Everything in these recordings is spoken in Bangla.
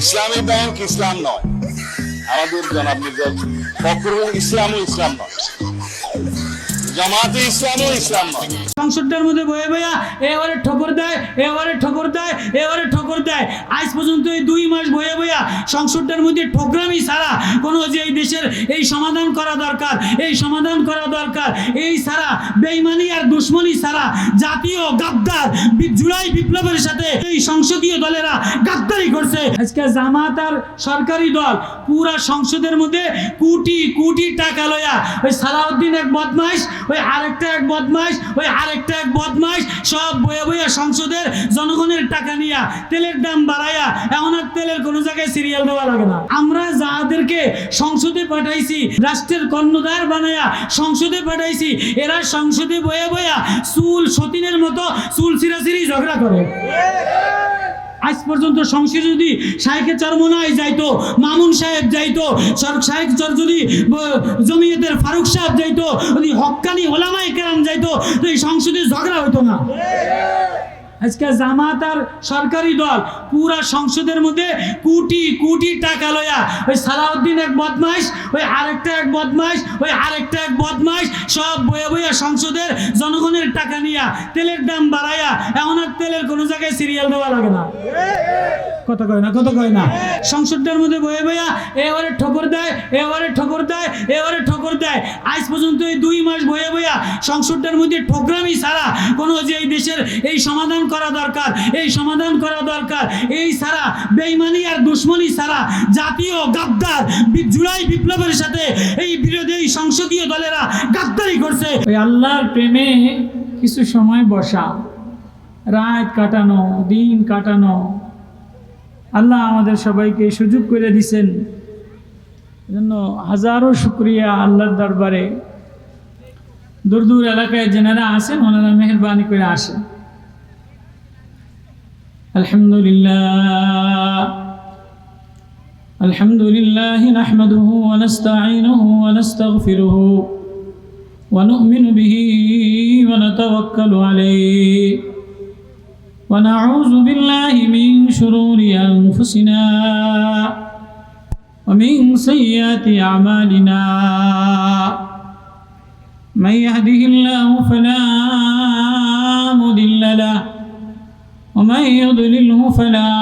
ইসলামী ব্যাংক ইসলাম নয়, আমাদের জনাব মির্জা ফখরুল ইসলামও ইসলাম নয়, জামাতে ইসলামও ইসলাম নয়। সংসদটার মধ্যে বয়ে বয়া এবারে ঠোকর দেয়, এবারে ঠোকর দেয়, এবারে ঠোকর দেয়। আজ পর্যন্ত এই 2 মাস বয়ে বয়া সংসদটার মধ্যে ঠোকরামি ছাড়া কোনো যে এই দেশের এই সমাধান করা দরকার, এই সমাধান করা দরকার, এই ছাড়া বেঈমানি আর দুশ্মনী ছাড়া জাতীয় গাদ্দার জুলাই বিপ্লবের সাথে এই সংসদীয় দলেরা গাদ্দারি করছে। আজকে জামাত আর সরকারি দল পুরা সংসদের মধ্যে কোটি কোটি টাকা লয়া ওই সালাউদ্দিন এক বদমাইশ, ওই আরেকটা এক বদমাইশ, ওই আরেকটা এক বদমাইশ সব বয়ে বয়ে সংসদের জনগণের টাকা নিয়া তেলের দাম বাড়াইয়া এখন আর তেলের কোনো জায়গায় সিরিয়াল দেওয়া লাগে না। আমরা যাদেরকে সংসদে পাঠাইছি, রাষ্ট্রের কর্ণধার বানাইয়া সংসদে পাঠাইছি, এরা সংসদে বয়ে বয়া চুল সতীনের মতো চুল ছিঁড়াছিঁড়ি ঝগড়া করে। আজ পর্যন্ত সংসদে যদি শাইখে চরমোনাই যাইতো, মামুন সাহেব যাইতো, শাইখ যদি জমিয়তের ফারুক সাহেব যাইতো, যদি হক্কানি ওলামায়ে কেরাম যাইতো, তো এই সংসদে ঝগড়া হইতো না। আজকে জামাত আর সরকারি দল পুরা সংসদের মধ্যে কোটি কোটি টাকা লয়া ওই সালাউদ্দিন এক বদমাইশ, ওই আরেকটা এক বদমাইশ, ওই আরেকটা এক বদমাইশ সব বয়ে বয়ে সংসদের জনগণের টাকা নিয়া তেলের দাম বাড়াইয়া এখন আর তেলের কোনো জায়গায় সিরিয়াল দেওয়া লাগে না। কথা কয় না, কথা কয় না। সংসদটার মধ্যে বয়ে বয়া এবারে ঠোকর দেয়, এবারে ঠোকর দেয়, এবারে ঠোকর দেয়। আজ পর্যন্ত এই 2 মাস বয়ে বয়া সংসদটার মধ্যে ঠোকরামি ছাড়া কোনো যে এই দেশের এই সমাধান করা দরকার, এই সমাধান করা দরকার, এই ছাড়া বেঈমানি আর দুশ্মনী ছাড়া জাতীয় গাদ্দার জুলাই বিপ্লবের সাথে এই বিরোধী এই সংসদীয় দলেরা গাদ্দারি করছে। ওই আল্লাহর প্রেমে কিছু সময় বসা, রাত কাটানো, দিন কাটানো, আল্লাহ আমাদের সবাইকে সুযোগ করে দিয়েছেন। এজন্য হাজারো শুকরিয়া আল্লাহর দরবারে। দূর দূর এলাকায় যেনারা আসেন ওনারা মেহরবানি করে আসেন। আলহামদুলিল্লাহ আলহামদুলিল্লাহ নাহমাদুহু ওয়া নাস্তাঈনুহু ওয়া নাস্তাগফিরুহু ওয়া নু'মিনু বিহি ওয়া নাতাওয়াক্কালু আলাইহি ওয়া নাউযু বিল্লাহি মিন শুরুরি আনফুসিনা ওয়া মিন সাইয়্যাতি আমালিনা মান ইয়াহদিহিল্লাহু ফালা মুদিল্লা লাহু ومن يضلله فلا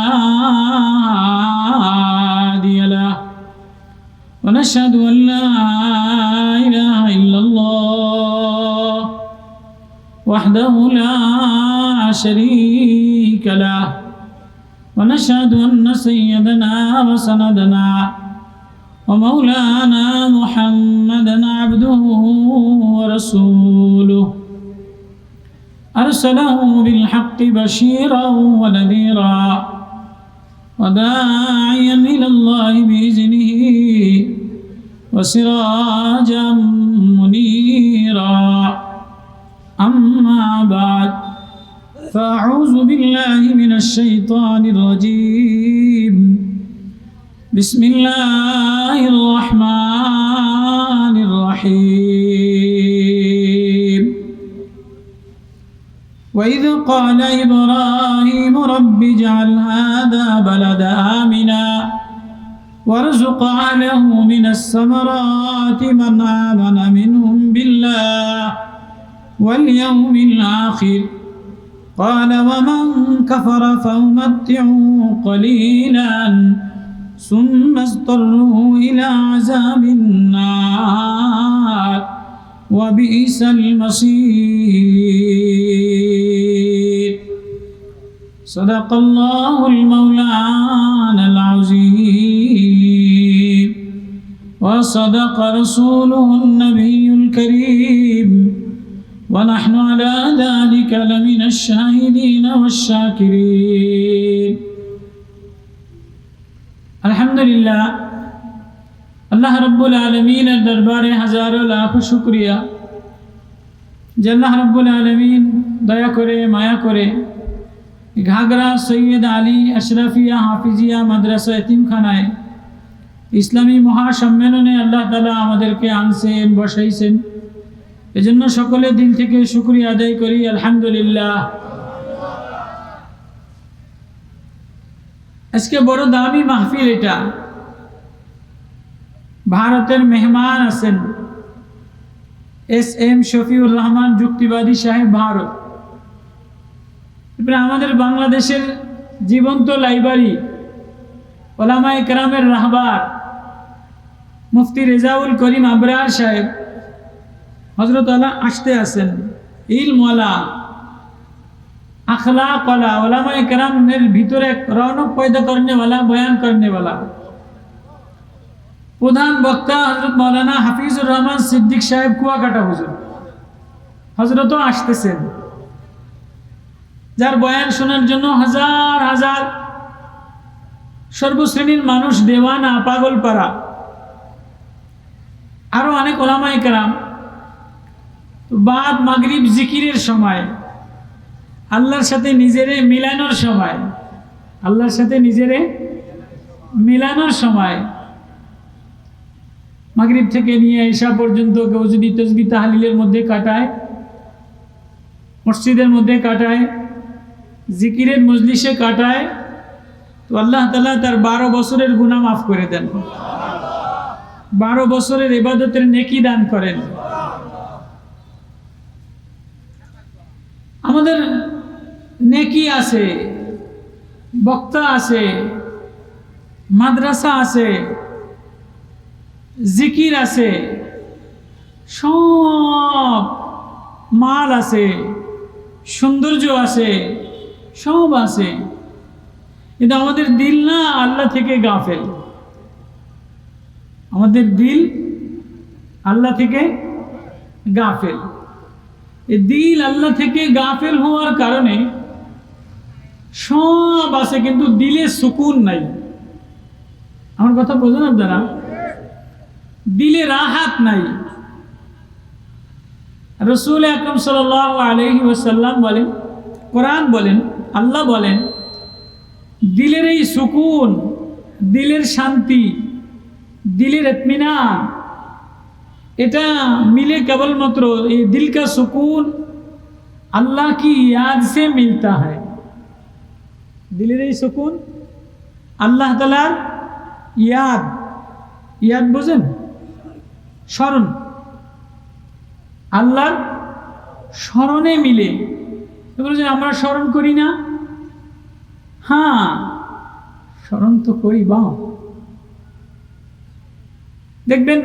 هادي له ونشهد أن لا إله إلا الله وحده لا شريك له ونشهد أن سيدنا وسندنا ومولانا محمدا عبده ورسوله أرسله بالحق بشيرا ونذيرا وداعيا إلى الله بإذنه وسراجا منيرا أما بعد فأعوذ بالله من الشيطان الرجيم بسم الله الرحمن الرحيم وإذ قال إبراهيم رب اجعل هذا بلد آمنا وارزق أهله من الثمرات من آمن منهم بالله واليوم الآخر قال ومن كفر فأمتعه قليلا ثم اضطره إلى عذاب النار وبئس المصير صدق الله المولانا العظيم وصدق رسوله النبي الكريم ونحن على ذلك لمن الشاهدين والشاكرين الحمد لله আল্লাহ রব্বুল আলমিনের দরবারে হাজারো লাখ শুকরিয়া যে আল্লাহ রব্বুল আলমিন দয়া করে মায়া করে ঘাগরা সৈয়দ আলী আশরাফিয়া হাফিজিয়া মাদ্রাসা এতিমখানায় ইসলামী মহাসম্মেলনে আল্লাহ তাআলা আমাদেরকে আনছেন, বসাইছেন। এজন্য সকলে দিল থেকে শুকরিয়া আদায় করি, আলহামদুলিল্লাহ। আজকে বড় দামি মাহফিল এটা। ভারতের মেহমান আছেন SM শফিউর রহমান যুক্তিবাদী সাহেব, ভারত। আমাদের বাংলাদেশের জীবন্ত লাইব্রেরি, ওলামায়ে কেরামের রাহবার মুফতি রেজাউল করিম আবরার সাহেব হযরত আলা আসতে আছেন। ইলমওয়ালা, अखलाक वाला, उलमाए किराम मेरे भीतर एक रौनक पैदा करने वाला, बयान करने वाला प्रधान वक्ता हजरत मौलाना हाफिजुर रहमान सिद्दीक साहेब कुआकाटा हुजूर हजरतों आसतेছেন, যার বয়ান শোনার জন্য হাজার হাজার সর্বশ্রেণীর মানুষ দেওয়ানা, পাগলপাড়া, আরো অনেক উলামায়ে কেরাম। বাদ মাগরিব জিকিরের সময়, আল্লাহর সাথে নিজেরে মিলানোর সময়, আল্লাহর সাথে নিজেরে মিলানোর সময়, মাগরিব থেকে নিয়ে ঈশা পর্যন্ত কেউ যদি তাসবিহ তাহলিলের মধ্যে কাটায়, মসজিদের মধ্যে কাটায়, জিকিরের মজলিসে কাটায়, তো আল্লাহ তাআলা তার 12 বছরের গুনাহ মাফ করে দেন, 12 বছরের ইবাদতের নেকি দান করেন। আমাদের নেকি আছে, বক্তা আছে, মাদ্রাসা আছে, জিকির আছে, সব মাল আছে, সৌন্দর্য আছে, সব আছে, কিন্তু আমাদের দিল না আল্লাহ থেকে গাফেল। আমাদের দিল আল্লাহ থেকে গাফেল। এই দিল আল্লাহ থেকে গাফেল হওয়ার কারণে সব আছে কিন্তু দিলে সুকুন নাই। আমার কথা বোঝেন আপনারা? দিলে রাহাত নাই। রাসূল আকরাম সাল্লাল্লাহু আলাইহি ওয়াসাল্লাম বলেন, কোরআন বলেন, আল্লাহ বলেন, দিলের এই সুকুন, দিলের শান্তি, দিলের ইতমিনান, এটা मिले केवलमात्र ये दिल का सुकून अल्लाह की याद से मिलता है। दिलेर এই सुकून আল্লাহ তাআলার याद, याद বুঝেন? স্মরণ, আল্লাহর স্মরণে মিলে। বলেছেন আমরা স্মরণ করি না? হ্যাঁ, স্মরণ তো করি। বা দেখবেন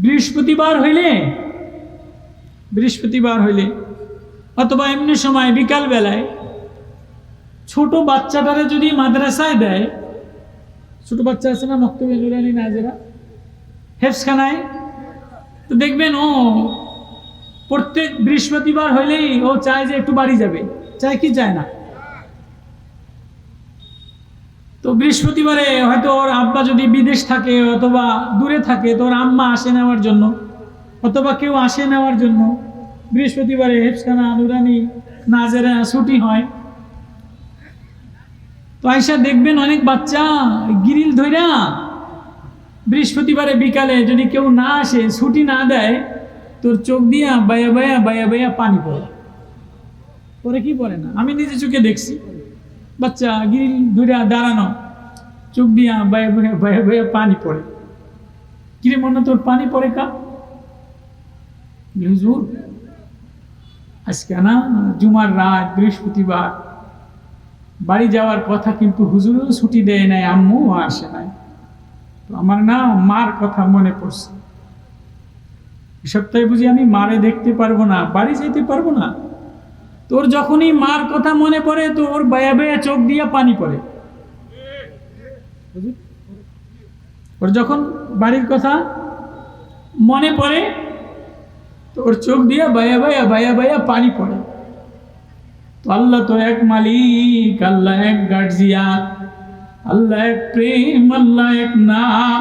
বৃহস্পতিবার হইলে অথবা এমনি সময় বিকাল বেলায় ছোট বাচ্চাটারে যদি মাদ্রাসায় দেয়, ছোট বাচ্চা আছে না মক্তবে নুরানি নাজেরা হেফজখানায়, তো দেখবেন ও প্রত্যেক বৃহস্পতিবার হইলেই ও চায় যে একটু বাড়ি যাবে, চায় কি চায় না? তো বৃহস্পতিবারে হয়তো ওর আব্বা যদি বিদেশ থাকে অথবা দূরে থাকে, তো ওর আম্মা আসে নেওয়ার জন্য অথবা কেউ আসে নেওয়ার জন্য বৃহস্পতিবারে হেফজখানা নুরানি নাজেরা ছুটি হয়। তো আইসা দেখবেন অনেক বাচ্চা গিরিল ধইরা বৃহস্পতিবারে বিকালে যদি কেউ না আসে, ছুটি না দেয়, তোর চোখ দিয়া বায়া বায়া বায়া বায়া পানি পড়ে। পরে কি পড়ে না? আমি নিজে চোখে দেখছি বাচ্চা গিরিল ধইরা দাঁড়ানো, চোখ দিয়া বায়া বায়া বায়া বায়া পানি পড়ে। কিরে মনে তোর পানি পড়ে কা? হুজুর আজকে না জুমার রাত, বৃহস্পতিবার, বাড়ি যাওয়ার কথা, কিন্তু হুজুরও ছুটি দেয় নাই, আম্মুও আসে নাই, তো আমার না মার কথা মনে পড়ছে। এই সপ্তাহে বুঝি আমি মারে দেখতে পারবো না, বাড়ি যেতে পারবো না। তোর যখনই মার কথা মনে পড়ে, তো ওর বায়া বায়া চোখ দিয়া পানি পড়ে। ওর যখন বাড়ির কথা মনে পড়ে, তো ওর চোখ দিয়া বায়া বায়া বায়া বায়া পানি পড়ে। তো আল্লাহ তো এক মালিক, আল্লাহ এক গার্জিয়ান, আল্লাহ এক প্রেম, আল্লাহ এক নাম,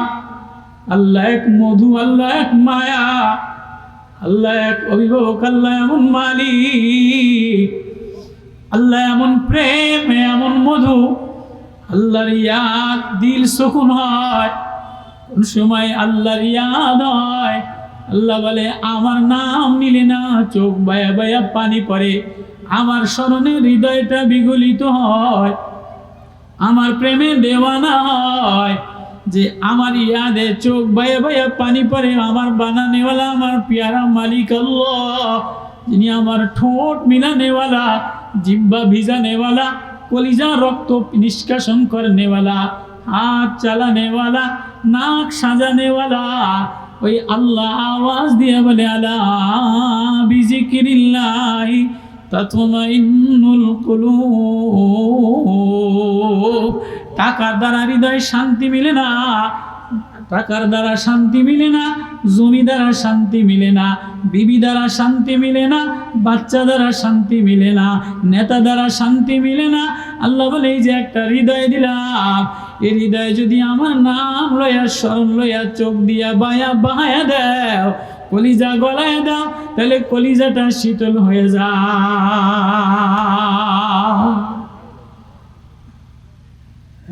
আল্লাহ এক মধু, আল্লাহ এক মায়া, আল্লাহ এক অভিভাবক, আল্লাহ এমন মালিক, আল্লাহ এমন প্রেম, এমন মধু, আল্লাহর ইয়াদ দিল সুকুন হয়। কোন সময় আল্লাহর ইয়াদ হয়, আল্লাহ বলে আমার নাম নিলে না চোখ বায়া বায়া পানি পড়ে, আমার স্মরণে হৃদয়টা বিগলিত হয়। আমার প্রেমে দেওয়ানা হয়, যে আমার ইয়াদে চোখ বাইয়া বাইয়া পানি পড়ে, আমার বানানেওয়ালা আমার প্যারা মালিক আল্লাহ, যিনি আমার ঠোঁট মিলানেওয়ালা, জিহ্বা ভিজানেওয়ালা, কলিজা রক্ত নিষ্কাশন করনেওয়ালা, হাত চালানেওয়ালা, নাক সাজানেওয়ালা, ওই আল্লাহ আওয়াজ দিয়ে বলে আলা বিজিকিরিল্লাহি তাতমাইন্নুল কুলুব। টাকার দ্বারা হৃদয়ে শান্তি মিলে না, টাকার দ্বারা শান্তি মিলে না, জমি দ্বারা শান্তি মিলে না, বিবি দ্বারা শান্তি মিলে না, বাচ্চা দ্বারা শান্তি মিলে না, নেতা দ্বারা শান্তি মিলে না। আল্লাহ বলে এই যে একটা হৃদয় দিলাম, এই হৃদয়ে যদি আমার নাম লইয়া স্মরণ লইয়া চোখ দিয়া বায়া বাহায়া দাও, কলিজা গলায় দাও, তাহলে কলিজাটা শীতল হয়ে যায়।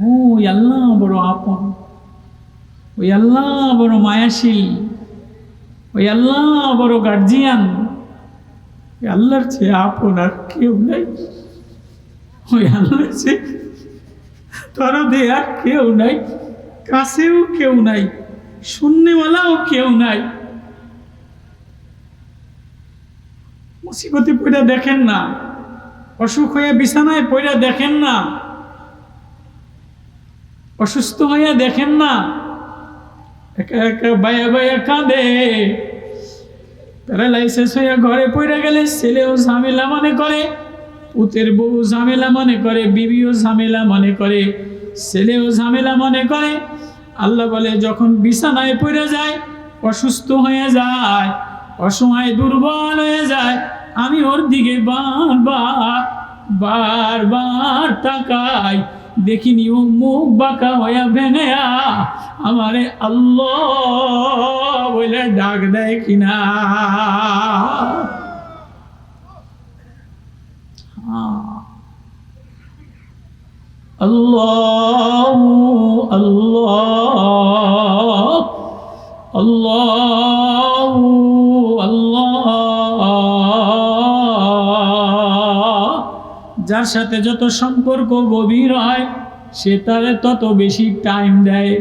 ওই আল্লাহ বড় আপন, ওই আল্লাহ বড় মায়াশীল, ওই আল্লাহ বড় গার্জিয়ান। ওই আল্লাহর চেয়ে আপন আর কেউ নাই, ওই আল্লাহর চেয়ে তরদে আর কেউ নাই, কাছেও কেউ নাই, শূন্যওয়ালাও কেউ নাই। মুসিবতে পড়া দেখেন না, অসুখ হয়ে বিছানায় পড়া দেখেন না, অসুস্থ হইয়া দেখেন না, একা একা বায়া বায়া কাঁদে। প্যারালাইসিস হইয়া ঘরে পড়ে গেলে ছেলেও ঝামেলা মনে করে, পুতের বউ ঝামেলা মনে করে, বিবিও ঝামেলা মনে করে, ছেলেও ঝামেলা মনে করে। আল্লাহ বলে যখন বিছানায় পড়ে যায়, অসুস্থ হয়ে যায়, অসময় দুর্বল হয়ে যায়, আমি ওর দিকে বারবার বারবার তাকাই, দেখিনি ও মুখ বাঁকা হইয়া ভেঙেয়া আমারে আল্লাহ বলে ডাক দেয় কিনা। আল্লাহ আল্লাহ আল্লাহ আল্লাহ। যার সাথে যত সম্পর্ক গভীর হয় সে তারে তত বেশি টাইম দেয়,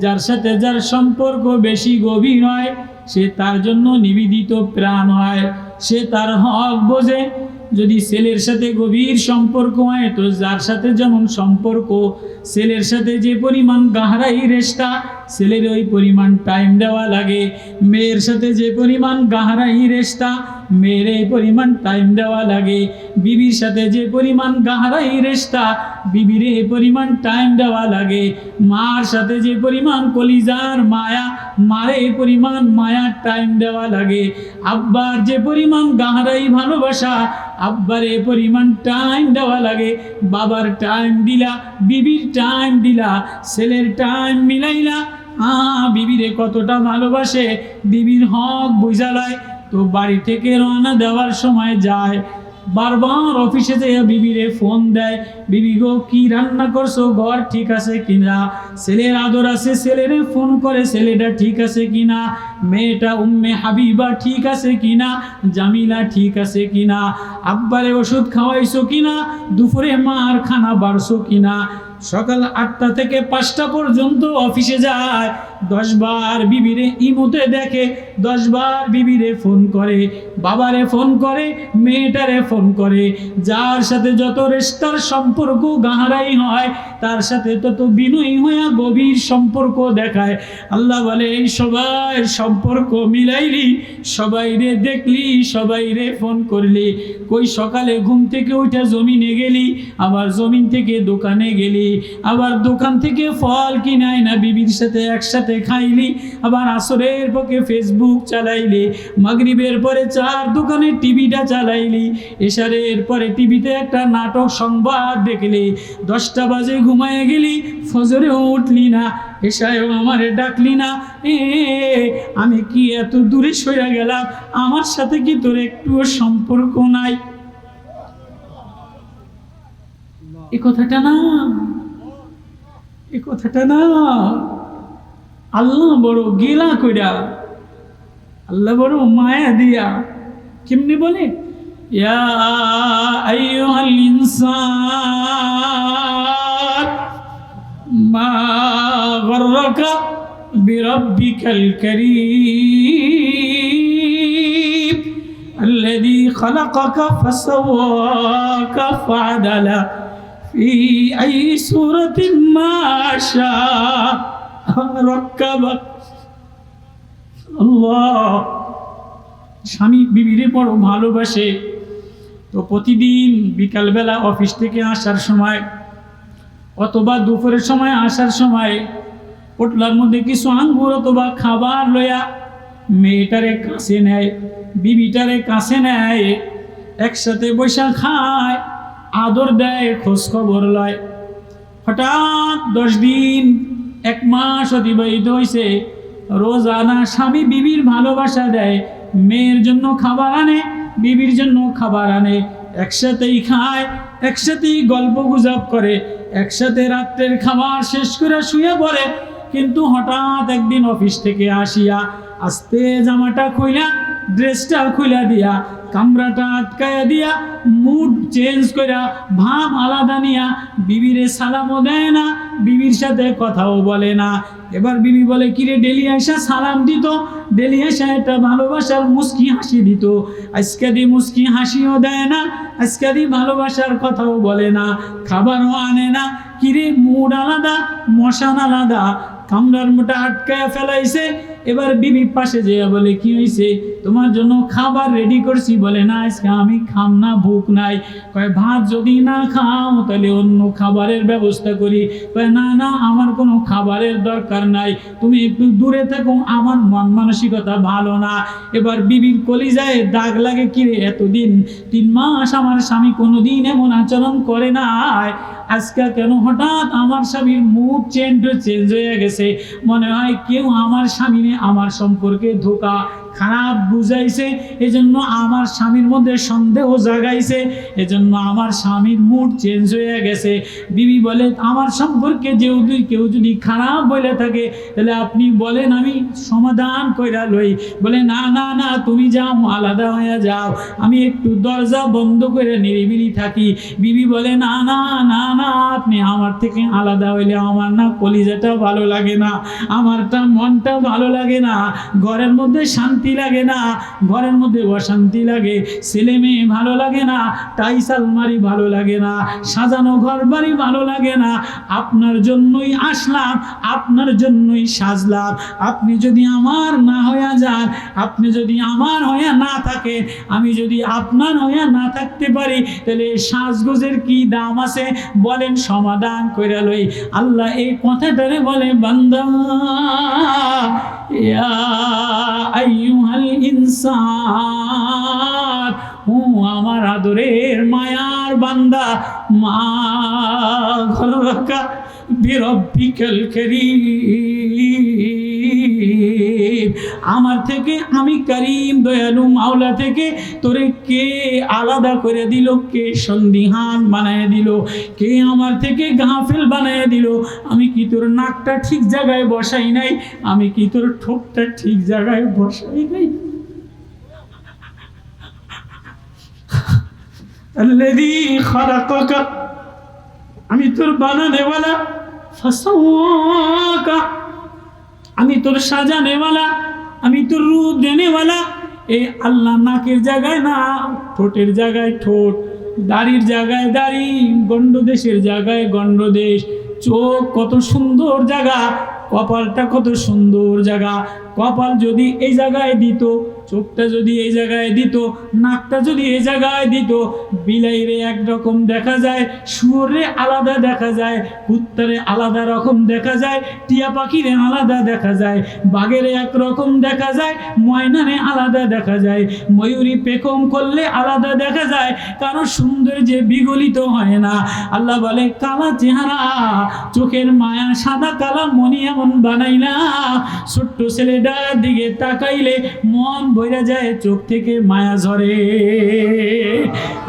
যার সাথে যার সম্পর্ক বেশি গভীর হয় সে তার জন্য নিবেদিত প্রাণ হয়, সে তার হক বোঝে। যদি ছেলের সাথে গভীর সম্পর্ক হয় তো যার সাথে যেমন সম্পর্ক, ছেলের সাথে যে পরিমাণ গাহরাই রেশতা ছেলের ওই পরিমাণ টাইম দেওয়া লাগে, মেয়ের সাথে যে পরিমাণ গাহরাই রেশতা মেয়ের এই পরিমাণ টাইম দেওয়া লাগে, বিবির সাথে যে পরিমাণ গাহরাই রেশতা বিবির এই পরিমাণ টাইম দেওয়া লাগে, মার সাথে যে পরিমাণ কলিজার মায়া মারে এই পরিমাণ মায়ার টাইম দেওয়া লাগে, আব্বার যে পরিমাণ গাহরাই ভালোবাসা আব্বার এই পরিমাণ টাইম দেওয়া লাগে। বাবার টাইম দিলা, বিবির টাইম দিলা, ছেলের টাইম মিলাইলা, বিবিরে কতটা ভালোবাসে বিবির হক বুঝালায়, তো বাড়ি থেকে রওনা দেওয়ার সময় যায়, বারবার অফিসে যেয়ে বিবিরে ফোন দেয়, বিবি গো কি রান্না করছো, ঘর ঠিক আছে কিনা, ছেলের আদর আছে ছেলেরে ফোন করে ছেলেটা ঠিক আছে কিনা, মেয়েটা উম্মে হাবিবা ঠিক আছে কিনা, জামিলা ঠিক আছে কিনা, আব্বারে ওষুধ খাওয়াইছো কিনা, দুপুরে মার খানা বাড়ছো কিনা। সকাল 8টা থেকে 5টা পর্যন্ত অফিসে যায়, 10 বার বিবিরে ইমোতে দেখে, 10 বার বিবিরে ফোন করে, বাবারে ফোন করে, মেয়েটারে ফোন করে। যার সাথে যত রেশতার সম্পর্ক গাহরাই হয় তার সাথে তত বিনয়ী হইয়া গভীর সম্পর্ক দেখায়। আল্লাহ বলে এই সবাই সম্পর্ক মিলাইলি, সবাইরে দেখলি, সবাইরে ফোন করলি, কই সকালে ঘুম থেকে উঠে জমিনে গেলি, আবার জমিন থেকে দোকানে গেলি, আবার দোকান থেকে ফল কিনাই না বিবির সাথে একসাথে খাইলি, আবার আসরের পক্ষে ফেসবুক চালাইলি, মাগরিবের পরে 4 দোকানে টিভিটা চালাইলি, এশারের পরে টিভিতে একটা নাটক সংবাদ দেখলি, 10টা বাজে ঘুমায় গেলি, ফজরেও উঠলি না, এশায়ও আমারে ডাকলি না। আমি কি এত দূরে সরে গেলাম, আমার সাথে কি তোর একটুও সম্পর্ক নাই? এই কথাটা না, এই কথাটা না, আল্লাহ বড় গেলা কইরা, আল্লাহ বড় মায়া দিয়া কেমনি বলে, ইয়া আইয়ুহাল ইনসান মা গররাকা বিরাব্বিকাল কারীম الذي خلقك فسواك فعدلك في أي سورة ما شاء ركبك আল্লাহ। স্বামী বিবিরে বড় ভালোবাসে, তো প্রতিদিন বিকালবেলা অফিস থেকে আসার সময় অথবা দুপুরের সময় আসার সময় পোটলার মধ্যে কিছু আঙ্গুর অথবা খাবার লইয়া মেয়েটারে কাছে নেয়, বিবিটারে কাছে নেয়, একসাথে বৈশা খায়, আদর দেয়, খোঁজ খবর লয়। হঠাৎ 10 দিন 1 মাস অতিবাহিত হয়েছে, রোজানা স্বামী বিবির ভালোবাসা দেয়, মেয়ের জন্য খাবার আনে, বিবির জন্য খাবার আনে, একসাথেই খায়, একসাথেই গল্প গুজব করে, একসাথে রাত্রের খাবার শেষ করে শুয়ে পড়ে। কিন্তু হঠাৎ একদিন অফিস থেকে আসিয়া আস্তে জামাটা খুইলা, ড্রেসটা খুইলা দিয়া, কামরাটা আটকায়া দিয়া, মুড চেঞ্জ কইরা, ভাব আলাদা নিয়া বিবিরে সালামও দেয় না, বিবির সাথে কথাও বলে না। এবার বিবি বলে, কিরে ডেলি আইসা সালাম দিত, ডেলি আইসা একটা ভালোবাসার মুস্কি হাসি দিত, আজকে দি মুস্কি হাসিও দেয় না, আজকে দি ভালোবাসার কথাও বলে না, খাবারও আনে না। কিরে মুড আলাদা, মশান আলাদা, কামরার মোটা আটকায়া ফেলাইছে। এবার বিবি পাশে যেয়ে বলে, কি হয়েছে, তোমার জন্য খাবার রেডি করছি। বলে, না আজকে আমি খাম না, ভুক নাই। কয়, ভাত যদি না খাও তাহলে অন্য খাবারের ব্যবস্থা করি। কয়, না না, আমার কোনো খাবারের দরকার নাই, তুমি একটু দূরে থাকো, আমার মন মানসিকতা ভালো না। এবার বিবির কলিজায় দাগ লাগে, কিরে এতদিন 3 মাস আমার স্বামী কোনোদিন এমন আচরণ করে নাই, আজকে কেন হঠাৎ আমার স্বামীর মুড চেঞ্জ হয়ে গেছে। মনে হয় কেউ আমার স্বামীরে আমার সম্পর্কে ধোঁকা খারাপ বুঝাইছে, এজন্য আমার স্বামীর মধ্যে সন্দেহ জাগাইছে, এজন্য আমার স্বামীর মুড চেঞ্জ হয়ে গেছে। বিবি বলে, আমার সম্পর্কে কেউ যদি খারাপ বলে থাকে তাহলে আপনি বলেন, আমি সমাধান কইরা লই। বলে, না না না, তুমি যাও, আলাদা হয়ে যাও, আমি একটু দরজা বন্ধ করে নিরিবিলি থাকি। বিবি বলে, না না না না, আপনি আমার থেকে আলাদা হইলে আমার না কলিজাটা ভালো লাগে না, আমারটা মনটা ভালো লাগে না, ঘরের মধ্যে শান্তি লাগে না, ঘরের মধ্যে অশান্তি লাগে, ছেলে মেয়ে ভালো লাগে না, টাইস আলমারি ভালো লাগে না, সাজানো ঘর বাড়ি ভালো লাগে না। আপনার জন্যই আসলাম, আপনার জন্যই সাজলাম। আপনি যদি আমার না হইয়া যান, আপনি যদি আমার হইয়া না থাকেন, আমি যদি আপনার হইয়া না থাকতে পারি, তাহলে সাজগোজের কি দাম আছে বলেন, সমাধান কইরা লই। আল্লাহ এই কথাটারে বলে, বান্দা ইয়া আইয়ুহাল ইনসান, ও আমার আদরের মায়ার বান্দা, মা গররাকা বিরাব্বিকাল কারীম, আমার থেকে আমি করিম দয়ালু মাওলা থেকে তোরে কে আলাদা করে দিল, কে সন্দিহান বানায় দিল, কে আমার থেকে গাফেল বানায় দিল? আমি কি তোর নাকটা ঠিক জায়গায় বসাই নাই? আমি কি তোর ঠোঁটটা ঠিক জায়গায় বসাই নাই? আল্লাযী খালাকাকা, আমি তোর বানানেওয়ালা, ফাসাওয়াকা, আমি তোর সাজানেওয়ালা, আমি তোর রূপ দেনেওয়ালা। এই আল্লাহ নাকের জায়গায় না, ঠোঁটের জায়গায় ঠোঁট, দাড়ির জায়গায় দাড়ি, গণ্ডদেশের জায়গায় গণ্ডদেশ, চোখ কত সুন্দর জায়গা, কপালটা কত সুন্দর জায়গা। কপাল যদি এই জায়গায় দিত, চোখটা যদি এই জায়গায় দিত, নাকটা যদি এই জায়গায় দিত, বিলাইরে একরকম দেখা যায়, শুয়োরে আলাদা দেখা যায়, কুত্তারে আলাদা রকম দেখা যায়, টিয়া পাখিরে আলাদা দেখা যায়, বাঘেরে একরকম দেখা যায়, ময়নারে আলাদা দেখা যায়, ময়ূরী পেখম করলে আলাদা দেখা যায়, কারো সৌন্দর্যে বিগলিত হয় না। আল্লাহ বলে, কালা চেহারা, চোখের মায়া, সাদা কালা মনি এমন বানাইলা, ছোট্ট ছেলেটার দিকে তাকাইলে মন বইরা যায়, চোখ থেকে মায়া ঝরে।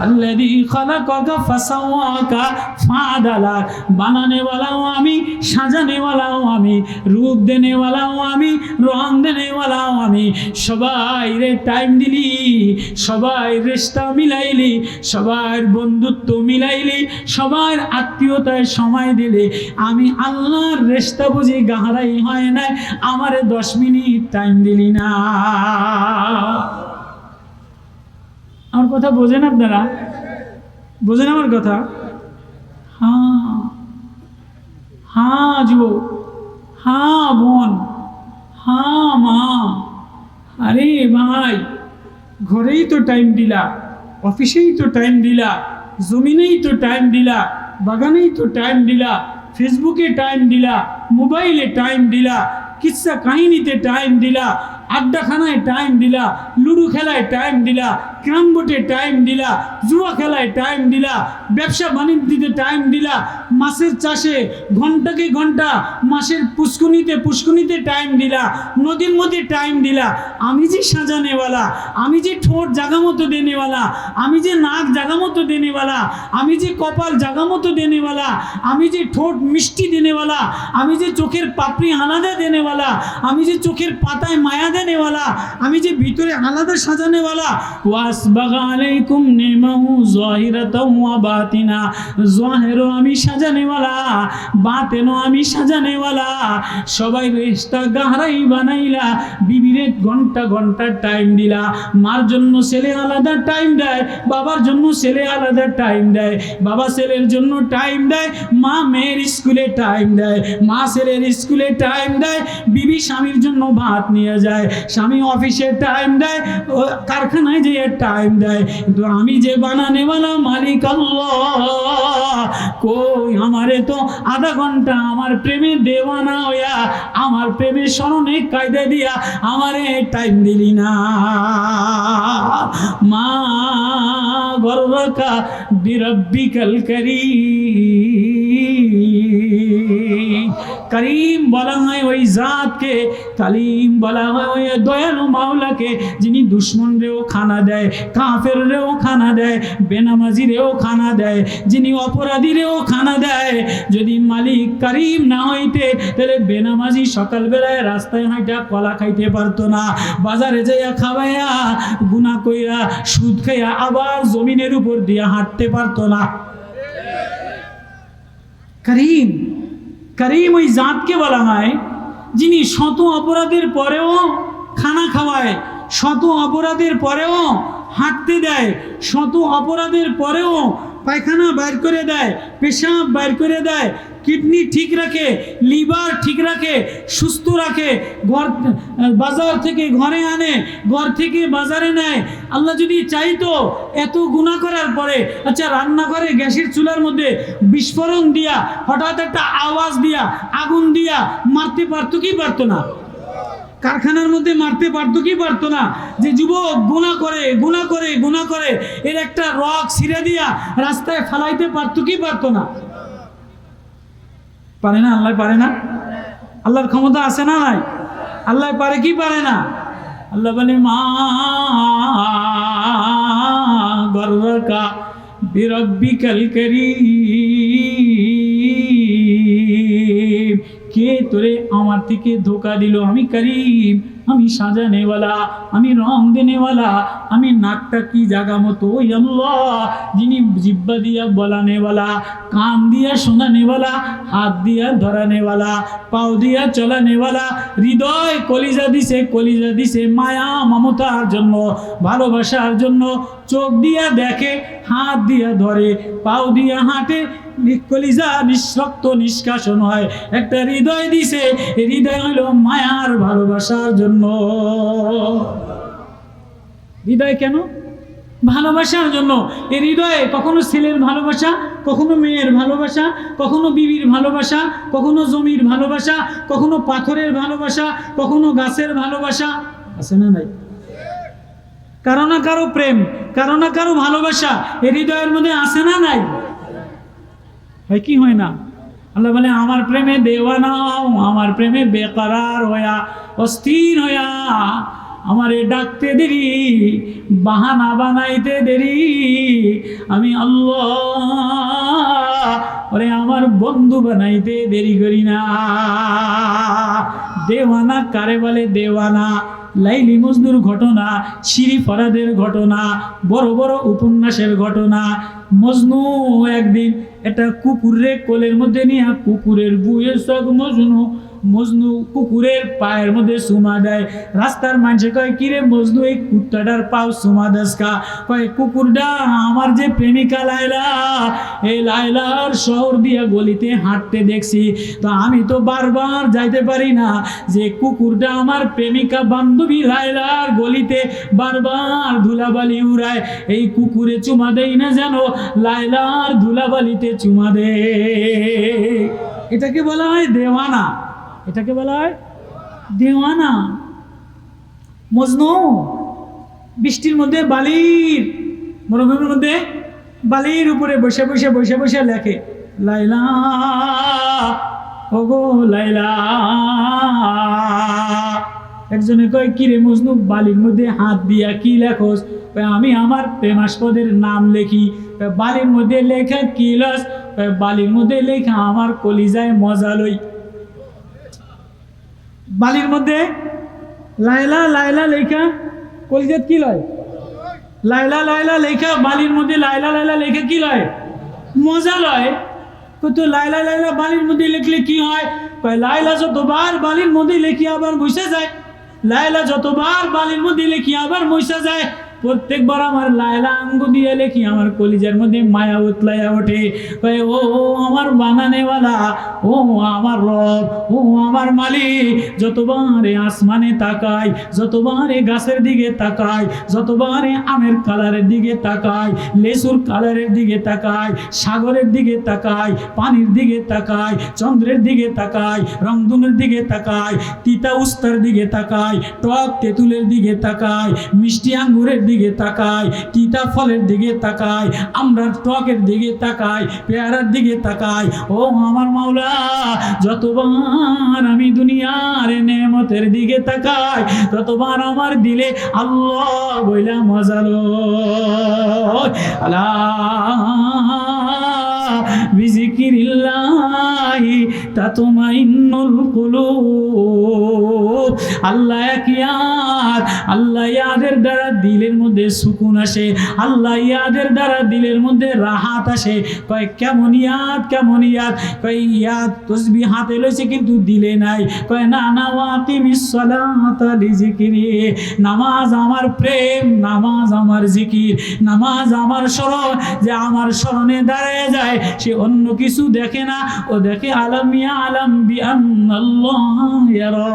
আল্লাযী খালাকাকা ফাসাওয়াকা ফাআদালা, বানানে ওয়ালাও আমি, সাজানে ওয়ালাও আমি, রূপ দেনে ওয়ালাও আমি, রং দেনে ওয়ালাও আমি। সবাই রে টাইম দিলি, সবাই রেশতা মিলাইলি, সবার বন্ধুত্ব মিলাইলি, সবার আত্মীয়তায় সময় দিলে, আমি আল্লাহর রেশতা বুঝি গাহারাই হয় না, আমারে 10 মিনিট টাইম দিলি না। আমার কথা বোঝেন আপনারা? বোঝেন আমার কথা? হ্যাঁ হ্যাঁ যুবক, হ্যাঁ বোন, হ্যাঁ মা। আরে ভাই, ঘরেই তো টাইম দিলা, অফিসেই তো টাইম দিলা, জমিনেই তো টাইম দিলা, বাগানেই তো টাইম দিলা, ফেসবুকে টাইম দিলা, মোবাইলে টাইম দিলা, কিচ্ছা কাহিনীতে টাইম দিলা, আড্ডাখানায় টাইম দিলা, লুডো খেলায় টাইম দিলা, ক্যারাম বোর্ডে টাইম দিলা, জুয়া খেলায় টাইম দিলা, ব্যবসা বাণিজ্যতে টাইম দিলা, মাছের চাষে ঘন্টাকে ঘন্টা, মাছের পুষ্কুনিতে টাইম দিলা, নদীর মধ্যে টাইম দিলা। আমি যে সাজানেওয়ালা, আমি যে ঠোঁট জাগা মতো দেনেওয়ালা, আমি যে নাক জাগা মতো দেনেওয়ালা, আমি যে কপাল জাগা মতো দেনেওয়ালা, আমি যে ঠোঁট মিষ্টি দেনেওয়ালা, আমি যে চোখের পাপড়ি আলাদা দেনেওয়ালা, আমি যে চোখের পাতায় মায়া দেনেওয়ালা, আমি যে ভিতরে আলাদা সাজানেওয়ালা। ওয়াসবাগা আলাইকুম নিমাহু যাহিরাতাও ওয়া বাতিনা, যাহিরও আমি সাজানেওয়ালা, বাতিনও আমি সাজানেওয়ালা। সবাই রেশতা গাহরাই বানাইলা, বিবিরে ঘন্টা ঘন্টা টাইম দিলা। মার জন্য ছেলে আলাদা টাইম দেয়, বাবার জন্য ছেলে আলাদা টাইম দেয়, বাবা ছেলের জন্য টাইম দেয়, মা মেয়ের স্কুলে টাইম দেয়, মা ছেলের স্কুলে টাইম দেয়, বিবি স্বামীর জন্য ভাত নিয়ে যায়, স্বামী অফিসে টাইম দেয়, কারখানায় যেয়ে টাইম দেয়। কিন্তু আমি যে বানানেওয়ালা মালিক আল্লাহ, কই আমারে তো আধা ঘন্টা আমার প্রেমে দেওয়ানা হইয়া, আমার প্রেমের স্মরণে কায়দা দিয়া আমারে টাইম দিলি না। মা গর্রকা বিরব্বিকাল কারীম। করিম বলা হয় ওই জাতকে, কালিম বলা হয় ওই দয়ালু মাওলাকে, যিনি দুশ্মনরেও খানা দেয়, কাফেররেও খানা দেয়, বেনামাজিরেও খানা দেয়, যিনি অপরাধীরেও খানা দেয়। যদি মালিক করিম না হইতে, তাহলে বেনামাজি সকালবেলায় রাস্তায় হাঁটা কলা খাইতে পারতো না, বাজারে যাইয়া খাওয়াইয়া গুনাহ কইরা সুদ খাইয়া আবার জমিনের উপর দিয়ে হাঁটতে পারতো না। করিম, করিম ওই জাতকে বলা হয় যিনি শত অপরাধের পরেও খানা খাওয়ায়, শত অপরাধের পরেও হাঁটতে দেয়, শত অপরাধের পরেও পায়খানা বাইর করে দেয়, পেশাব বাইর করে দেয়, কিডনি ঠিক রাখে, লিভার ঠিক রাখে, সুস্থ রাখে, ঘর বাজার থেকে ঘরে আনে, ঘর থেকে বাজারে নেয়। আল্লাহ যদি চাইতো এত গুনাহ করার পরে, আচ্ছা রান্নাঘরে গ্যাসের চুলার মধ্যে বিস্ফোরণ দিয়া, হঠাৎ একটা আওয়াজ দিয়া, আগুন দিয়া মারতে পারতো কি পারতো না? কারখানার মধ্যে মারতে পারতো কি পারতো না? যে যুবক গুনাহ করে গুনাহ করে গুনাহ করে, এর একটা রক ছিঁড়ে দিয়া রাস্তায় ফালাইতে পারতো কি পারতো না? পারে না? আল্লাহ পারে না? আল্লাহর ক্ষমতা আছে না নাই? আল্লাহ পারে কি পারে না? আল্লাহ বলে মা গর্রকা বিরব্বিকাল কারীম। কে তোরে আমার থেকে ধোকা দিল? আমি করিম, আমি সাজানেওয়ালা, আমি রং দেনেওয়ালা, আমি নাকটা কি জাগা মতো ওই আল্লাহ, যিনি জিব্বা দিয়া বলানেওয়ালা, কান দিয়া শোনানেওয়ালা, হাত দিয়া ধরানেওয়ালা, পাও দিয়া চলানেওয়ালা, হৃদয় কলিজা দিছে মায়া মমতার জন্য, ভালোবাসার জন্য, চোখ দিয়া দেখে, হাত দিয়া ধরে, পাও দিয়া হাঁটে, কলিজা নিঃশক্ত নিষ্কাশন হয়, একটা হৃদয় দিছে, হৃদয় হলো মায়ার ভালোবাসার জন্য। হৃদয় কেন? ভালোবাসার জন্য। এই হৃদয়ে কখনো ছেলের ভালোবাসা, কখনো মেয়ের ভালোবাসা, কখনো বিবির ভালোবাসা, কখনো জমির ভালোবাসা, কখনো পাথরের ভালোবাসা, কখনো গাছের ভালোবাসা, আছে না নাই? কারো না কারো প্রেম, কারো না কারো ভালোবাসা এই হৃদয়ের মধ্যে আছে না নাই? হয় কি হয় না? আল্লাহ বলে আমার প্রেমে দেওয়ানা, আমার প্রেমে বেকরার হইয়া, অস্থির হইয়া, আমারে ডাকতে দেরি, বাহানা বানাইতে দেরি, আমি আল্লাহ ওরে আমার বন্ধু বানাইতে দেরি করি না। দেওয়ানা কারে বলে? দেওয়ানা লাইলি মজনুর ঘটনা, শিরি ফরাদের ঘটনা, বড় বড় উপন্যাসের ঘটনা। মজনু একদিন একটা কুকুরে কোলের মধ্যে নিয়ে, কুকুরের বুয়ের সব মজনু, মজনু কুকুরের পায়ের মধ্যে চুমা দেয়। রাস্তার মানুষে কয়, কিরে মজনু এই কুত্তাটার পাও চুমা দেস কা? কয়, কুকুরটা আমার যে প্রেমিকা লাইলা, এই লাইলার শহর দিয়া গলিতে হাঁটতে দেখছি, তো আমি তো বারবার যাইতে পারি না, যে কুকুরটা আমার প্রেমিকা বান্ধবী লাইলার গলিতে বারবার ধুলাবালি উড়ায়, এই কুকুরে চুমা দেই না যেন লাইলার ধুলাবালিতে চুমা দে। এটাকে বলা হয় দেওয়ানা, এটাকে বলা হয় দেওয়ানা। মজনু বৃষ্টির মধ্যে বালির, মরুভূমির মধ্যে বালির উপরে বসে বসে বসে বসে লেখে, লাইলা ওগো লাইলা। একজনে কয়, কিরে মজনু বালির মধ্যে হাত দিয়া কি লেখোস? আমি আমার প্রেমাস্পদের নাম লেখি। বালির মধ্যে লেখা কি লস? বালির মধ্যে লেখা আমার কলিজায় মজা লই। বালির মধ্যে লাইলা লাইলা লেখা কলিজাত কি লয়? লাইলা লাইলা লেখা বালির মধ্যে লাইলা লাইলা লেখা কি লয়? মজা লয়। তো লাইলা লাইলা বালির মধ্যে লিখলে কি হয়? লাইলা যতবার বালির মধ্যে লেখি আবার মুছে যায়, লাইলা যতবার বালির মধ্যে লেখি আবার মুছে যায়। প্রত্যেকবার আমার লাইলা আঙ্গু দিয়ে লেখি আমার কলিজার মধ্যে মায়া উতলাইয়া ওঠে। ও আমার বানানেওয়ালা, ও আমার রব, ও আমার মালিক। যতবারে আসমানে তাকাই, যতবারে গাছের দিকে তাকাই, যতবারে আমের কালারের দিকে তাকাই, লেসুর কালারের দিকে তাকাই, সাগরের দিকে তাকাই, পানির দিকে তাকাই, চন্দ্রের দিকে তাকাই, রংধনুর দিকে তাকাই, তিতা উস্তার দিকে তাকাই, টক তেঁতুলের দিকে তাকাই, মিষ্টি আঙ্গুরের দিকে তাকাই, তিতা ফলের দিকে তাকাই, আমরার টকের দিকে তাকাই, পেয়ারার দিকে তাকাই। ও আমার মাওলা, যতবার আমি দুনিয়ার নেমতের দিকে তাকাই, ততবার আমার দিলে আল্লাহ বইলা মজালো। আল্লাহ বিজিকিরিল্লাহি তাতমাইন্নুল কুলুব। আল্লাহ ইয়াদ, আল্লাহ ইয়াদের দ্বারা দিলের মধ্যে সুকুন আসে, আল্লাহ ইয়াদের দ্বারা দিলের মধ্যে রাহাত আসে। কয় কেমন ইয়াদ, কেমন ইয়াদ? কয় ইয়াদ তসবিহ হাতে লইছে কিন্তু দিলে নাই। কয় না না, ওয়াকিমিস সালাতা লিজিকরি। নামাজ আমার প্রেম, নামাজ আমার জিকির, নামাজ আমার স্মরণ। যে আমার স্মরণে দাঁড়িয়ে যায় সে অন্য কিছু দেখে না, ও দেখে আলাম ইয়া আলাম বিআন্নাল্লাহ ইয়ারা।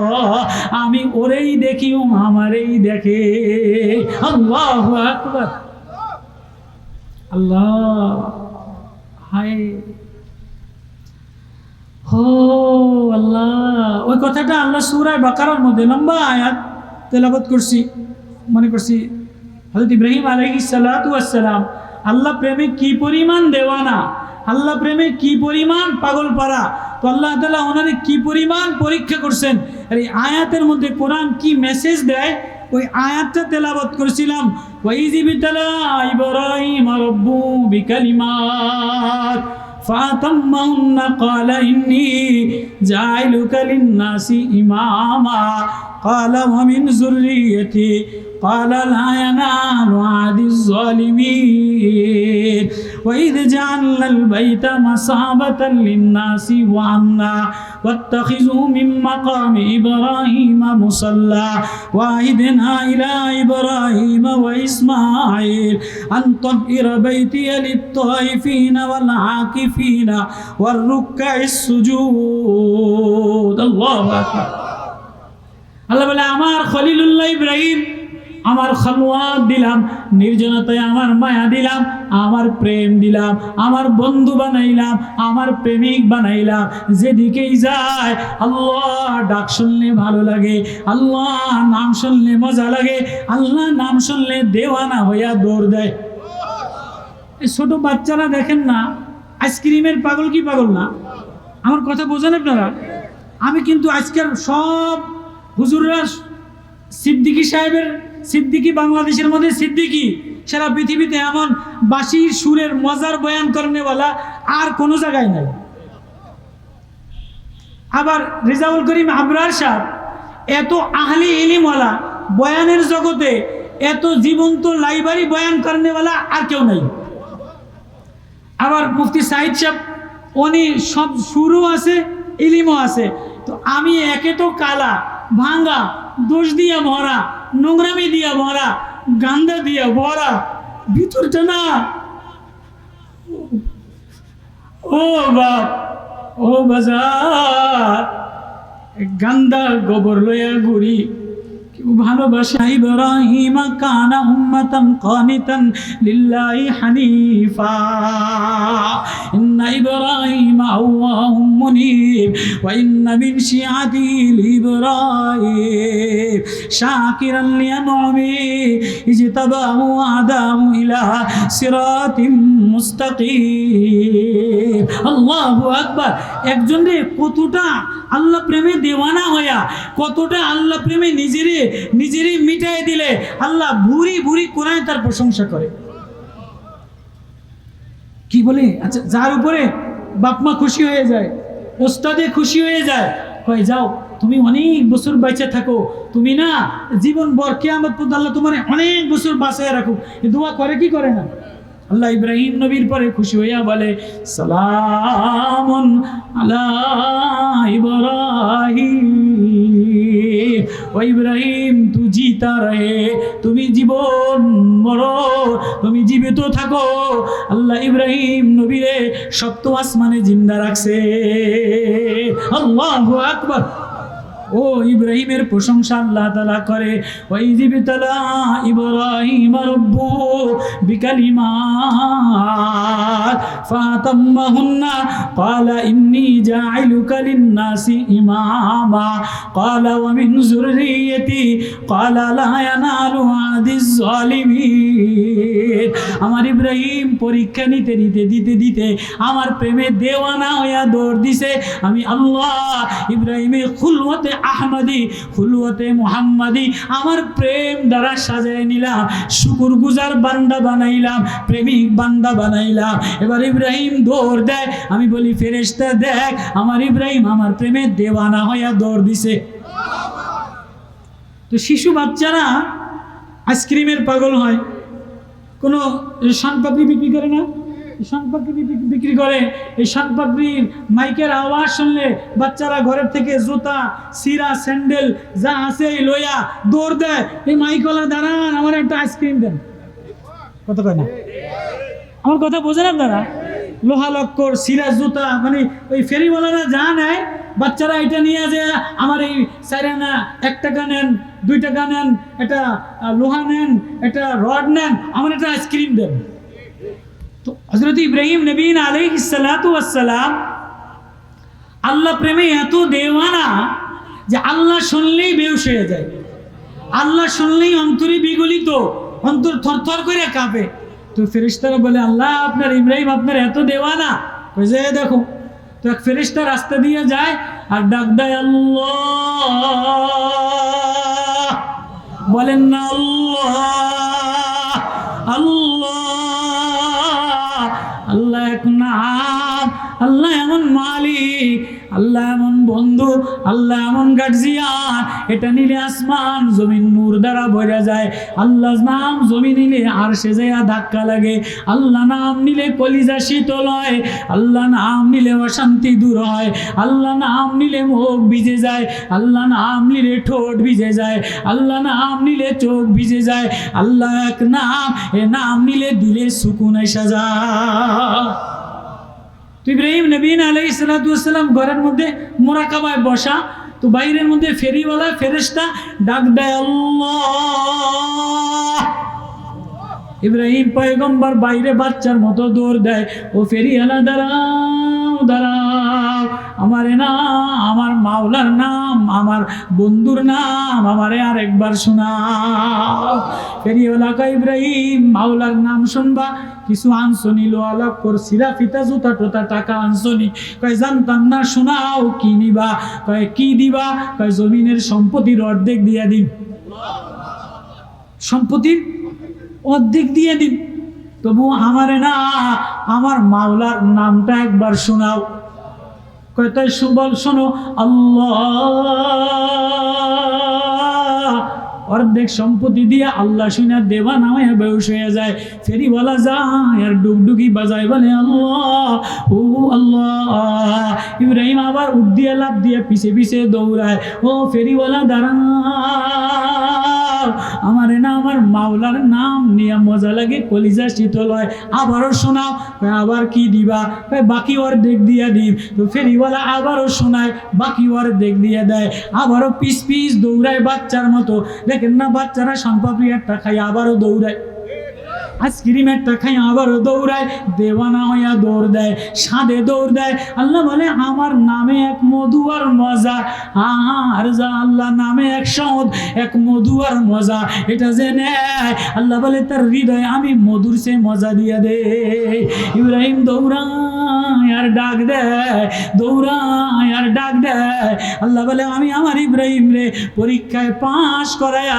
আমি ওরেই দেখি, ও আমারেই দেখে। আল্লাহু আকবার, আল্লাহ হায় হো আল্লাহ। ওই কথাটা আল্লাহ সূরা বাকারার মধ্যে লম্বা আয়াত তেলাওয়াত করছি, মনে করছি হযরত ইব্রাহিম আলাইহিস সালাতু ওয়াস সালাম আল্লাহ প্রেমে কি পরিমাণ দেওয়ানা, আল্লাহ প্রেমে কি পরিমাণ পাগল পারা, তো আল্লাহ তাআলা ওনারে কি পরিমাণ পরীক্ষা করছেন। আর এই আয়াতের মধ্যে কোরআন কি মেসেজ দেয়, ওই আয়াতটা তেলাওয়াত করেছিলাম। ওয়াইজি বিতালা ইব্রাহিম রাব্বু বিকালিমাত ফাতাম্মাহুন্না ক্বালা ইন্নী জাইলুকা লিন-নাসি ইমামা ক্বালা ওয়া মিন যুররিয়্যতি قال لا ينال عهد الظالمين وإذ جعلنا البيت مثابة للناس وأمنا واتخذوا من مقام إبراهيم مصلى وعهدنا إلى إبراهيم وإسماعيل أن طهر بيتي للطائفين والعاكفين والركع السجود الله أكبر। আল্লাহ বলে আমার খলিলুল্লাহ ইব্রাহিম আমার খালওয়াত দিলাম, নির্জনতায় আমার মায়া দিলাম, আমার প্রেম দিলাম, আমার বন্ধু বানাইলাম, আমার প্রেমিক বানাইলাম। যেদিকেই যায় আল্লাহ ডাক শুনলে ভালো লাগে, আল্লাহ নাম শুনলে মজা লাগে, আল্লাহ নাম শুনলে দেওয়ানা হইয়া দৌড় দেয়। এই ছোট বাচ্চারা দেখেন না, আইসক্রিমের পাগল কি পাগল না? আমার কথা বোঝেন আপনারা? আমি কিন্তু আজকের সব হুজুররা সিদ্দিকী সাহেবের, সিদ্দিকী বাংলাদেশের মধ্যে সিদ্দিকী, সারা পৃথিবীতে এমন বাঁশির সুরের মজার বয়ান করেনেওয়ালা আর কোনো জায়গায় নাই। আবার রেজাউল করিম আবরার সাহেব এত আহলি ইলিমওয়ালা, বয়ানের জগতে এত জীবন্ত লাইব্রেরি বয়ান করেনেওয়ালা আর কেউ নাই। আবার মুফতি সাইদ সাহেব, উনি সব সুরও আছে, ইলিমও আছে। তো আমি একে তো কালা, ভাঙ্গা, দোষ দিয়া ভরা, নোংরামি দিয়া ভরা, গান্দা দিয়া ভরা, ভিতরটা না, ও বাপ, ও বাজার, গান্দা গোবর লইয়া ঘুরি। ভালোবাসা ইব্রাহিম কানা উম্মাতান কানিতান লিল্লাহি হানিফা ইন্না ইব্রাহিম আওয়াহুম মুনীব ওয়া ইন্না মিন শিআতিল ইব্রাহিম শাকিরান লিআনউমি ইজতাবাহু আদামু ইলা সিরাতিম মুস্তাকিম। আল্লাহু আকবার। একজন রে কতটা আল্লাহ প্রেমে দেওয়ানা হইয়া, কতটা আল্লাহ প্রেমে নিজেরই মিটাই দিলে আল্লাহ ভুরি ভুরি কোরআনে তার প্রশংসা করে। কি বলে, আচ্ছা, যার উপরে বাপমা খুশি হয়ে যায়, ওস্তাদে খুশি হয়ে যায়, কয় যাও তুমি অনেক বছর বেঁচে থাকো, তুমি না জীবন ভর কিয়ামত পর্যন্ত আল্লাহ তোমার অনেক বছর বাঁচায় রাখুক। এই দোয়া করে কি করে না? আল্লাহ ইব্রাহিম নবীর পরে খুশি হইয়া বলে সালামুন আলা ইব্রাহিম, ও ইব্রাহিম তু জিতা রহে, তুমি জীবন মরো, তুমি জীবিত থাকো। আল্লাহ ইব্রাহিম নবীরে সপ্ত আসমানে জিন্দা রাখছে। আল্লাহু আকবার। ও ইব্রাহিমের প্রশংসা আল্লাহ তাআলা করে। ওই জিবিতালা ইব্রাহিম রব্বু বিকালিমাত ফাতাম্মাহুন্না ক্বালা ইন্নী জাইলুকা লিন-নাসি ইমামা ক্বালা ওয়া মিন যুররিয়্যতি ক্বালা লা ইয়ানালু আদিজ জালিমিন। আমার ইব্রাহিম পরীক্ষা দিতে আমার প্রেমে দেওয়ানা হইয়া দৌড় দিছে। আমি আল্লাহ ইব্রাহিমের খুলওয়াতে আহমদি, খুলওয়াতে মুহাম্মাদি আমার প্রেম দ্বারা সাজায় নিলাম, শুকুর গুজার বান্দা বানাইলাম, প্রেমিক বান্দা বানাইলাম। এবার ইব্রাহিম দৌড় দেয়, আমি বলি ফেরেশতা দেখ আমার ইব্রাহিম আমার প্রেমে দেওয়ানা হইয়া দৌড় দিছে। তো শিশু বাচ্চারা আইসক্রিমের পাগল হয়, কোনো শানপাপড়ি বিক্রি করে না, শানপাপড়ি বিক্রি করে। এই শানপাপড়ির মাইকের আওয়াজ শুনলে বাচ্চারা ঘরের থেকে জুতা, সিরা, স্যান্ডেল যা আছে লইয়া দৌড় দেয়। এই মাইকওয়ালা দাঁড়ান, আমার একটা আইসক্রিম দেন। কত কয় না? আমার কথা বোঝেন আপনারা? লোহা লক্কর, সিরা, জুতা, মানে ওই ফেরিওয়ালারা যা নেয় বাচ্চারা এটা নিয়ে যে আমার এই 4 আনা 1 টাকা নেন, 2 টাকা নেন, এটা লোহা নেন, এটা রড নেন, আমার একটা আইসক্রিম দেন। তো হযরত ইব্রাহিম নবী আলাইহিস সালাতু ওয়াস সালাম আল্লাহ প্রেমে এত দেওয়ানা যে আল্লাহ শুনলেই বেহুশ হয়ে যায়, আল্লাহ শুনলেই অন্তরে বিগলিত, অন্তর থরথর করে কাঁপে। তো ফেরেশতারা বলে আল্লাহ আপনার ইব্রাহিম আপনার এত দেওয়ানা, কই যে দেখো। তো এক ফেরেশতা রাস্তা দিয়ে যায় আর ডাক দেয় আল্লাহ, বলেন না আল্লাহ আল্লাহ। আল্লাহ এক নাম, আল্লাহ এমন মালিক, আল্লাহ এমন বন্ধু, আল্লাহ এমন গার্জিয়ান, এটা নিলে আসমান জমিন নূর দ্বারা ভরে যায়। আল্লাহ নাম জমি নিলে আরশে যায় ধাক্কা লাগে, আল্লাহ নাম নিলে কলিজা শীতল হয়, আল্লাহ নাম নিলে অশান্তি দূর হয়, আল্লাহ নাম নিলে মুখ ভিজে যায়, আল্লাহ নাম নিলে ঠোঁট ভিজে যায়, আল্লাহ নাম নিলে চোখ ভিজে যায়। আল্লাহ এক নাম, এ নাম নিলে দিলে সুকুন এসে যায়। ইব্রাহিম নবী আলাইহিস সালাতু ওয়াস সালাম ঘরের মধ্যে মুরাকাবায় বসা, তো বাইরের মধ্যে ফেরিওয়ালা ফেরেশতা ডাক দেয় আল্লাহ। ইব্রাহিম পয়গম্বর বাইরে বাচ্চার মতো দৌড় দেয়, ও ফেরিওয়ালা দাঁড়াও দাঁড়াও, আমার নাম, আমার মাওলার নাম, আমার বন্ধুর নাম আমারে আরেকবার শোনাও। ফেরিওয়ালা কয় ইব্রাহিম মাওলার নাম শুনবা, কিছু আনসনি, লোহা লক্কর, সিরা, ফিতা, জুতা টোতা, টাকা আনসনি? কয় জানতাম না, শোনাও কি নিবা? কয় কি দিবা? কয় জমিনের সম্পত্তির অর্ধেক দিয়া দিন। সম্পত্তির অর্ধেক দিয়ে দিন, তবু আমারে না, আমার মাওলার নামটা একবার শোনাও। কয়টাই বল, শোনো আল্লাহ। অর্ধেক সম্পত্তি দিয়ে আল্লাহ শুনে দেবা নামে বেউস হয়ে যায়। ফেরিওয়ালা যায় আর ডুগডুগি বাজায়, বলে আল্লাহ ও আল্লাহ। ইব্রাহিম আবার উঠ দিয়ে লাফ দিয়ে পিছে পিছে দৌড়ায়, ও ফেরিওয়ালা দাঁড়া, আমারে না আমার মাওলার নাম নিয়ে মজা লাগে, কলিজা শীতল হয়। আবারও শোনাও। আবার কি দিবা? বাকি অর্ধেক দিয়ে দিন। তো ফেরিওয়ালা আবারও শোনায়, বাকি অর্ধেক দিয়ে দেয়। আবারও পিস পিস দৌড়ায় বাচ্চার মতো। দেখেন না বাচ্চারা সম্পাপড়ি একটা খাই আবারও দৌড়ায়, আইসক্রিম একটা খাই আবারও দৌড়ায়, দেওয়ানা হইয়া দৌড় দেয়, সাদে দৌড় দেয়। আল্লাহ বলে আমার নামে এক মধু আর মজা, আর যা আল্লাহ নামে এক সদ, এক মধু আর মজা, এটা যে নেয় আল্লাহ বলে তার হৃদয়ে আমি মধুর সে মজা দিয়ে দে। ইব্রাহিম দৌড়ায় আর ডাক দেয়, দৌড়ায় আর ডাক দেয়। আল্লাহ বলে আমি আমার ইব্রাহিম রে পরীক্ষায় পাশ করায়া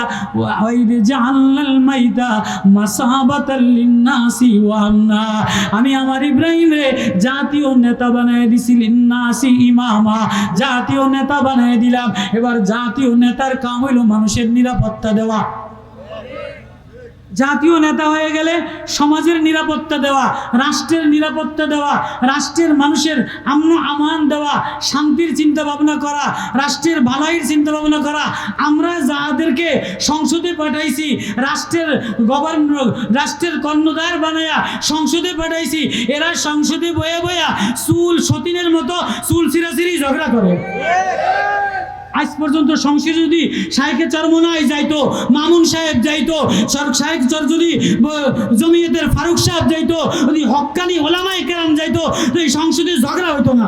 ওই রে জাহান্নাল মাইতা মাসাবাত লিন্নাসি ওয়া আমনা, আমি আমার ইব্রাহিম রে জাতীয় নেতা বানায় দিছি, লিন্নাসি ইমামা, জাতীয় নেতা বানায় দিলাম। এবার জাতীয় নেতার কাম হইল মানুষের নিরাপত্তা দেওয়া। জাতীয় নেতা হয়ে গেলে সমাজের নিরাপত্তা দেওয়া, রাষ্ট্রের নিরাপত্তা দেওয়া, রাষ্ট্রের মানুষের আমন আমান দেওয়া, শান্তির চিন্তা ভাবনা করা, রাষ্ট্রের ভালাইয়ের চিন্তা ভাবনা করা। আমরা যাদেরকে সংসদে পাঠাইছি, রাষ্ট্রের গভর্নর, রাষ্ট্রের কর্ণধার বানায়া সংসদে পাঠাইছি, এরা সংসদে বয়ে বয়া চুল সতীনের মতো চুল ছিঁড়াছিঁড়ি ঝগড়া করে। আজ পর্যন্ত সংসদে যদি শাইখে চরমনায় যাইতো, মামুন সাহেব যাইতো, শাইখ যদি জমিয়তের ফারুক সাহেব যাইতো, যদি হক্কানি ওলামায়ে কেরাম যাইতো, তো এই সংসদে ঝগড়া হইতো না।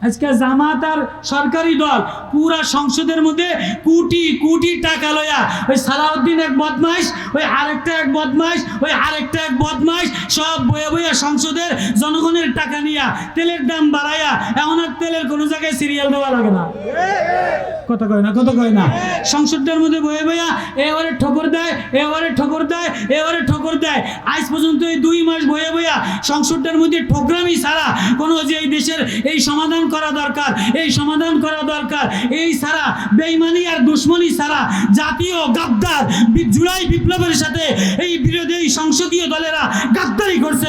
আজকে জামাত আর সরকারি দল পুরা সংসদের মধ্যে কোটি কোটি টাকা লয়া, ওই সালাউদ্দিন এক বদমাইশ, ওই আরেকটা এক বদমাইশ, ওই আরেকটা এক বদমাইশ, সব বয়ে বয়ে সংসদের জনগণের টাকা নিয়া তেলের দাম বাড়াইয়া, এখন আর তেলের কোনো জায়গায় সিরিয়াল দেওয়া লাগে না। কথা কয় না, কথা কয় না। সংসদের মধ্যে বয়ে বইয়া এবারে ঠোকর দেয়, এবারে ঠোকর দেয়, এবারে ঠোকর দেয়। আজ পর্যন্ত এই 2 মাস বয়ে বইয়া সংসদের মধ্যে ঠোকরামি ছাড়া কোনো যে এই দেশের এই সমাধান করা দরকার, এই সমাধান করা দরকার, এই ছাড়া বেঈমানি আর দুশ্মনী ছাড়া জাতীয় গাদ্দার জুলাই বিপ্লবের সাথে এই বিরোধী সংসদীয় দলেরা গাদ্দারি করছে।